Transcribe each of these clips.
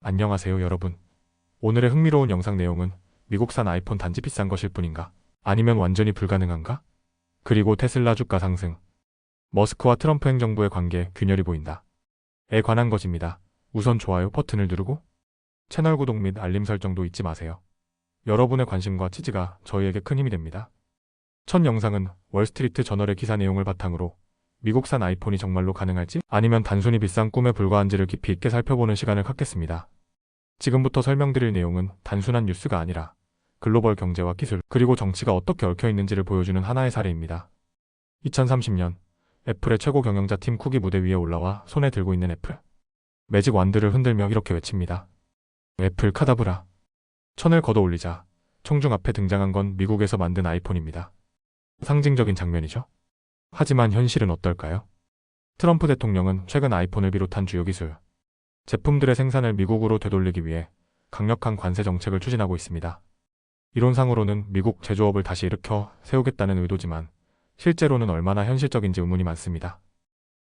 안녕하세요 여러분. 오늘의 흥미로운 영상 내용은 미국산 아이폰 단지 비싼 것일 뿐인가? 아니면 완전히 불가능한가? 그리고 테슬라 주가 상승. 머스크와 트럼프 행정부의 관계 균열이 보인다. 에 관한 것입니다. 우선 좋아요 버튼을 누르고 채널 구독 및 알림 설정도 잊지 마세요. 여러분의 관심과 지지가 저희에게 큰 힘이 됩니다. 첫 영상은 월스트리트 저널의 기사 내용을 바탕으로 미국산 아이폰이 정말로 가능할지 아니면 단순히 비싼 꿈에 불과한지를 깊이 있게 살펴보는 시간을 갖겠습니다. 지금부터 설명드릴 내용은 단순한 뉴스가 아니라 글로벌 경제와 기술 그리고 정치가 어떻게 얽혀 있는지를 보여주는 하나의 사례입니다. 2030년 애플의 최고 경영자 팀 쿡이 무대 위에 올라와 손에 들고 있는 애플 매직 완드를 흔들며 이렇게 외칩니다. 애플 카다브라. 천을 걷어 올리자 청중 앞에 등장한 건 미국에서 만든 아이폰입니다. 상징적인 장면이죠. 하지만 현실은 어떨까요? 트럼프 대통령은 최근 아이폰을 비롯한 주요 기술, 제품들의 생산을 미국으로 되돌리기 위해 강력한 관세 정책을 추진하고 있습니다. 이론상으로는 미국 제조업을 다시 일으켜 세우겠다는 의도지만 실제로는 얼마나 현실적인지 의문이 많습니다.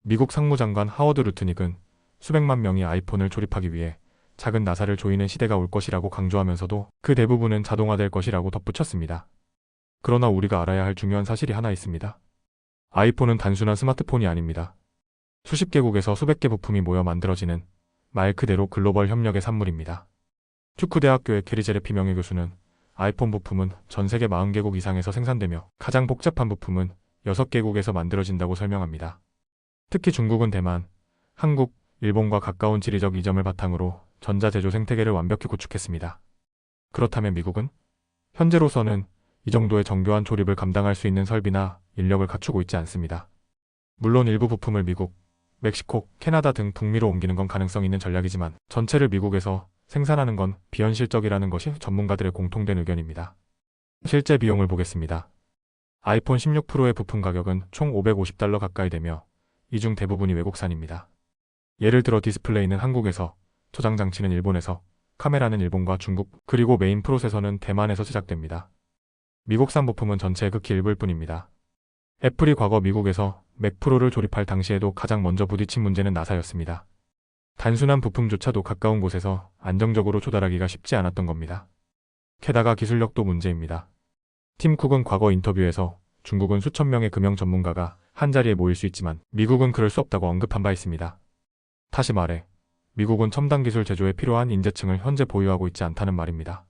미국 상무장관 하워드 루트닉은 수백만 명이 아이폰을 조립하기 위해 작은 나사를 조이는 시대가 올 것이라고 강조하면서도 그 대부분은 자동화될 것이라고 덧붙였습니다. 그러나 우리가 알아야 할 중요한 사실이 하나 있습니다. 아이폰은 단순한 스마트폰이 아닙니다. 수십 개국에서 수백 개 부품이 모여 만들어지는 말 그대로 글로벌 협력의 산물입니다. 튜크대학교의 캐리 제레피 명예교수는 아이폰 부품은 전 세계 40개국 이상에서 생산되며 가장 복잡한 부품은 6개국에서 만들어진다고 설명합니다. 특히 중국은 대만, 한국, 일본과 가까운 지리적 이점을 바탕으로 전자제조 생태계를 완벽히 구축했습니다. 그렇다면 미국은? 현재로서는 이 정도의 정교한 조립을 감당할 수 있는 설비나 인력을 갖추고 있지 않습니다. 물론 일부 부품을 미국, 멕시코, 캐나다 등 북미로 옮기는 건 가능성 있는 전략이지만 전체를 미국에서 생산하는 건 비현실적이라는 것이 전문가들의 공통된 의견입니다. 실제 비용을 보겠습니다. 아이폰 16 프로의 부품 가격은 총 $550 가까이 되며 이 중 대부분이 외국산입니다. 예를 들어 디스플레이는 한국에서, 저장 장치는 일본에서, 카메라는 일본과 중국, 그리고 메인 프로세서는 대만에서 제작됩니다. 미국산 부품은 전체의 극히 일부일 뿐입니다. 애플이 과거 미국에서 맥 프로를 조립할 당시에도 가장 먼저 부딪힌 문제는 나사였습니다. 단순한 부품조차도 가까운 곳에서 안정적으로 조달하기가 쉽지 않았던 겁니다. 게다가 기술력도 문제입니다. 팀 쿡은 과거 인터뷰에서 중국은 수천 명의 금형 전문가가 한자리에 모일 수 있지만 미국은 그럴 수 없다고 언급한 바 있습니다. 다시 말해, 미국은 첨단 기술 제조에 필요한 인재층을 현재 보유하고 있지 않다는 말입니다.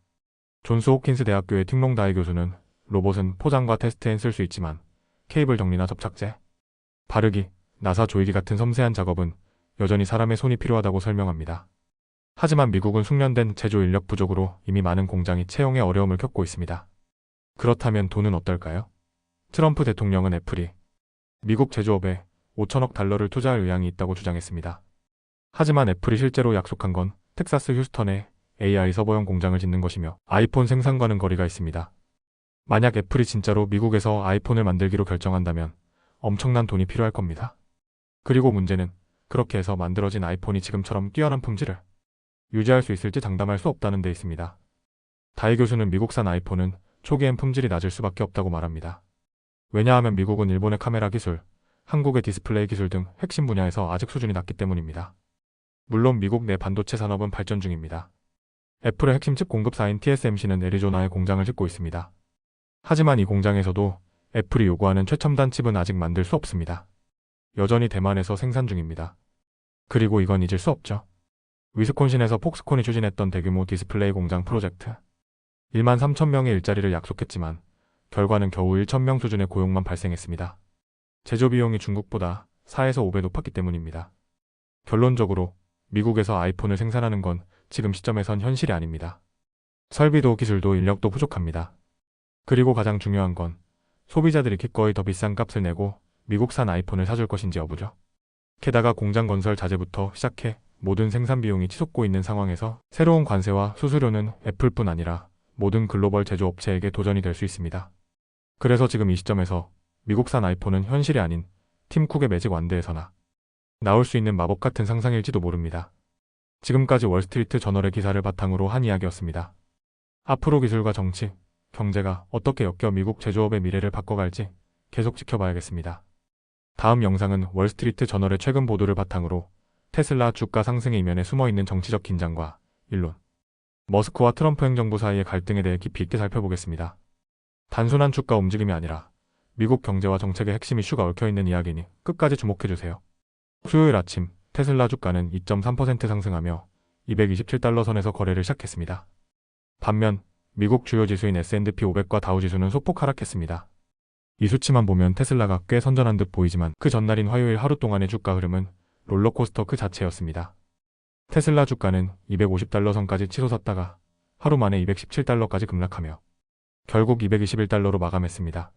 존스 호킨스 대학교의 팅롱 다이 교수는 로봇은 포장과 테스트엔 쓸 수 있지만 케이블 정리나 접착제, 바르기, 나사 조이기 같은 섬세한 작업은 여전히 사람의 손이 필요하다고 설명합니다. 하지만 미국은 숙련된 제조 인력 부족으로 이미 많은 공장이 채용에 어려움을 겪고 있습니다. 그렇다면 돈은 어떨까요? 트럼프 대통령은 애플이 미국 제조업에 5천억 달러를 투자할 의향이 있다고 주장했습니다. 하지만 애플이 실제로 약속한 건 텍사스 휴스턴에 AI 서버용 공장을 짓는 것이며 아이폰 생산과는 거리가 있습니다. 만약 애플이 진짜로 미국에서 아이폰을 만들기로 결정한다면 엄청난 돈이 필요할 겁니다. 그리고 문제는 그렇게 해서 만들어진 아이폰이 지금처럼 뛰어난 품질을 유지할 수 있을지 장담할 수 없다는 데 있습니다. 다이 교수는 미국산 아이폰은 초기엔 품질이 낮을 수밖에 없다고 말합니다. 왜냐하면 미국은 일본의 카메라 기술, 한국의 디스플레이 기술 등 핵심 분야에서 아직 수준이 낮기 때문입니다. 물론 미국 내 반도체 산업은 발전 중입니다. 애플의 핵심 칩 공급사인 TSMC는 애리조나에 공장을 짓고 있습니다. 하지만 이 공장에서도 애플이 요구하는 최첨단 칩은 아직 만들 수 없습니다. 여전히 대만에서 생산 중입니다. 그리고 이건 잊을 수 없죠. 위스콘신에서 폭스콘이 추진했던 대규모 디스플레이 공장 프로젝트. 1만 3천 명의 일자리를 약속했지만 결과는 겨우 1천 명 수준의 고용만 발생했습니다. 제조 비용이 중국보다 4에서 5배 높았기 때문입니다. 결론적으로 미국에서 아이폰을 생산하는 건 지금 시점에선 현실이 아닙니다. 설비도 기술도 인력도 부족합니다. 그리고 가장 중요한 건 소비자들이 기꺼이 더 비싼 값을 내고 미국산 아이폰을 사줄 것인지 여부죠. 게다가 공장 건설 자재부터 시작해 모든 생산 비용이 치솟고 있는 상황에서 새로운 관세와 수수료는 애플뿐 아니라 모든 글로벌 제조업체에게 도전이 될 수 있습니다. 그래서 지금 이 시점에서 미국산 아이폰은 현실이 아닌 팀 쿡의 매직 완드에서나 나올 수 있는 마법 같은 상상일지도 모릅니다. 지금까지 월스트리트 저널의 기사를 바탕으로 한 이야기였습니다. 앞으로 기술과 정치, 경제가 어떻게 엮여 미국 제조업의 미래를 바꿔갈지 계속 지켜봐야겠습니다. 다음 영상은 월스트리트 저널의 최근 보도를 바탕으로 테슬라 주가 상승의 이면에 숨어있는 정치적 긴장과 일론. 머스크와 트럼프 행정부 사이의 갈등에 대해 깊이 있게 살펴보겠습니다. 단순한 주가 움직임이 아니라 미국 경제와 정책의 핵심 이슈가 얽혀있는 이야기니 끝까지 주목해주세요. 수요일 아침 테슬라 주가는 2.3% 상승하며 227달러 선에서 거래를 시작했습니다. 반면 미국 주요 지수인 S&P 500과 다우 지수는 소폭 하락했습니다. 이 수치만 보면 테슬라가 꽤 선전한 듯 보이지만 그 전날인 화요일 하루 동안의 주가 흐름은 롤러코스터 그 자체였습니다. 테슬라 주가는 250달러 선까지 치솟았다가 하루 만에 217달러까지 급락하며 결국 221달러로 마감했습니다.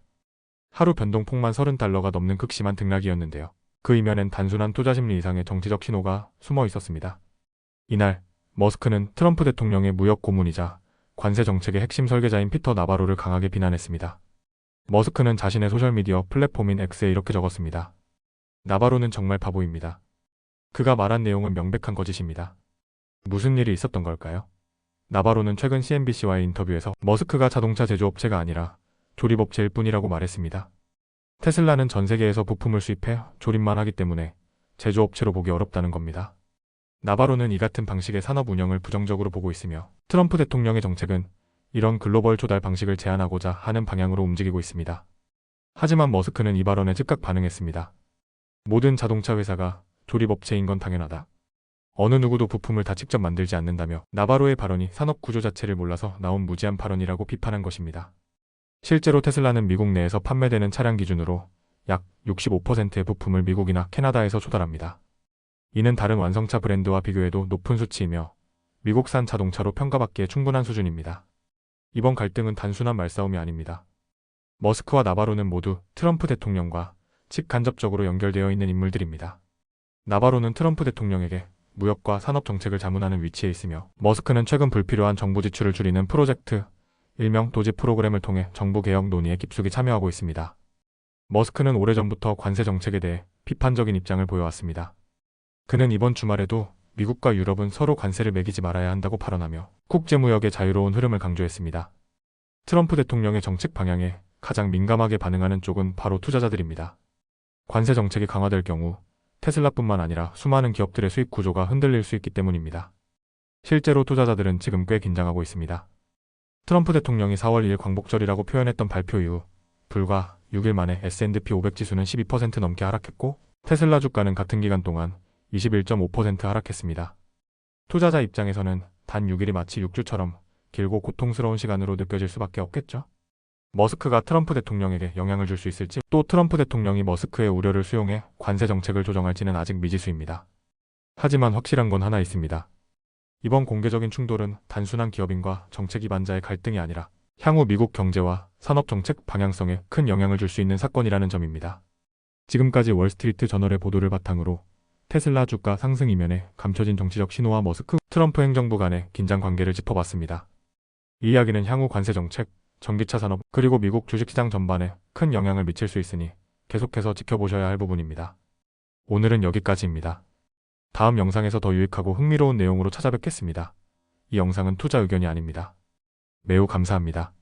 하루 변동폭만 30달러가 넘는 극심한 등락이었는데요. 그 이면엔 단순한 투자 심리 이상의 정치적 신호가 숨어 있었습니다. 이날 머스크는 트럼프 대통령의 무역 고문이자 관세 정책의 핵심 설계자인 피터 나바로를 강하게 비난했습니다. 머스크는 자신의 소셜미디어 플랫폼인 X에 이렇게 적었습니다. 나바로는 정말 바보입니다. 그가 말한 내용은 명백한 거짓입니다. 무슨 일이 있었던 걸까요? 나바로는 최근 CNBC와의 인터뷰에서 머스크가 자동차 제조업체가 아니라 조립업체일 뿐이라고 말했습니다. 테슬라는 전 세계에서 부품을 수입해 조립만 하기 때문에 제조업체로 보기 어렵다는 겁니다. 나바로는 이 같은 방식의 산업 운영을 부정적으로 보고 있으며 트럼프 대통령의 정책은 이런 글로벌 조달 방식을 제한하고자 하는 방향으로 움직이고 있습니다. 하지만 머스크는 이 발언에 즉각 반응했습니다. 모든 자동차 회사가 조립업체인 건 당연하다. 어느 누구도 부품을 다 직접 만들지 않는다며 나바로의 발언이 산업 구조 자체를 몰라서 나온 무지한 발언이라고 비판한 것입니다. 실제로 테슬라는 미국 내에서 판매되는 차량 기준으로 약 65%의 부품을 미국이나 캐나다에서 조달합니다. 이는 다른 완성차 브랜드와 비교해도 높은 수치이며 미국산 자동차로 평가받기에 충분한 수준입니다. 이번 갈등은 단순한 말싸움이 아닙니다. 머스크와 나바로는 모두 트럼프 대통령과 직간접적으로 연결되어 있는 인물들입니다. 나바로는 트럼프 대통령에게 무역과 산업 정책을 자문하는 위치에 있으며 머스크는 최근 불필요한 정부 지출을 줄이는 프로젝트, 일명 도지 프로그램을 통해 정부 개혁 논의에 깊숙이 참여하고 있습니다. 머스크는 오래전부터 관세 정책에 대해 비판적인 입장을 보여왔습니다. 그는 이번 주말에도 미국과 유럽은 서로 관세를 매기지 말아야 한다고 발언하며 국제무역의 자유로운 흐름을 강조했습니다. 트럼프 대통령의 정책 방향에 가장 민감하게 반응하는 쪽은 바로 투자자들입니다. 관세 정책이 강화될 경우 테슬라뿐만 아니라 수많은 기업들의 수익 구조가 흔들릴 수 있기 때문입니다. 실제로 투자자들은 지금 꽤 긴장하고 있습니다. 트럼프 대통령이 4월 2일 광복절이라고 표현했던 발표 이후 불과 6일 만에 S&P 500 지수는 12% 넘게 하락했고 테슬라 주가는 같은 기간 동안 21.5% 하락했습니다. 투자자 입장에서는 단 6일이 마치 6주처럼 길고 고통스러운 시간으로 느껴질 수밖에 없겠죠. 머스크가 트럼프 대통령에게 영향을 줄 수 있을지, 또 트럼프 대통령이 머스크의 우려를 수용해 관세 정책을 조정할지는 아직 미지수입니다. 하지만 확실한 건 하나 있습니다. 이번 공개적인 충돌은 단순한 기업인과 정책 위반자의 갈등이 아니라 향후 미국 경제와 산업 정책 방향성에 큰 영향을 줄 수 있는 사건이라는 점입니다. 지금까지 월스트리트 저널의 보도를 바탕으로 테슬라 주가 상승 이면에 감춰진 정치적 신호와 머스크, 트럼프 행정부 간의 긴장 관계를 짚어봤습니다. 이 이야기는 향후 관세 정책, 전기차 산업, 그리고 미국 주식시장 전반에 큰 영향을 미칠 수 있으니 계속해서 지켜보셔야 할 부분입니다. 오늘은 여기까지입니다. 다음 영상에서 더 유익하고 흥미로운 내용으로 찾아뵙겠습니다. 이 영상은 투자 의견이 아닙니다. 매우 감사합니다.